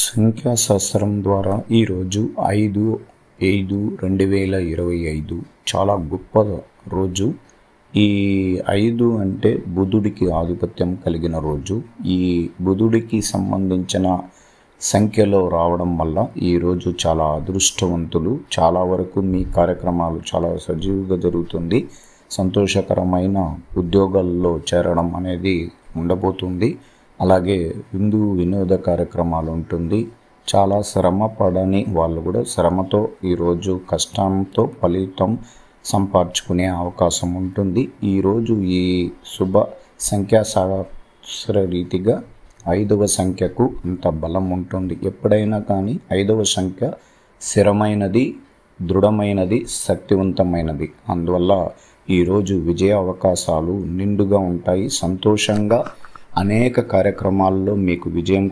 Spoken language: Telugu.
సంఖ్యాశాస్త్రం ద్వారా ఈరోజు 5/5/2025 చాలా గొప్ప రోజు. ఈ 5 అంటే బుధుడికి ఆధిపత్యం కలిగిన రోజు. ఈ బుధుడికి సంబంధించిన సంఖ్యలో రావడం వల్ల ఈరోజు చాలా అదృష్టవంతులు. చాలా వరకు మీ కార్యక్రమాలు చాలా సజీవుగా జరుగుతుంది. సంతోషకరమైన ఉద్యోగాల్లో చేరడం అనేది ఉండబోతుంది. అలాగే వినోద కార్యక్రమాలు ఉంటుంది. చాలా శ్రమ పడని వాళ్ళు కూడా శ్రమతో ఈరోజు కష్టంతో ఫలితం సంపాదించుకునే అవకాశం ఉంటుంది. ఈరోజు ఈ శుభ సంఖ్యాశాస్త్ర రీతిగా 5వ సంఖ్యకు అంత బలం ఉంటుంది. ఎప్పుడైనా కానీ 5వ సంఖ్య స్థిరమైనది, దృఢమైనది, శక్తివంతమైనది. అందువల్ల ఈరోజు విజయ అవకాశాలు నిండుగా ఉంటాయి. సంతోషంగా అనేక కార్యక్రమాల్లో మీకు విజయం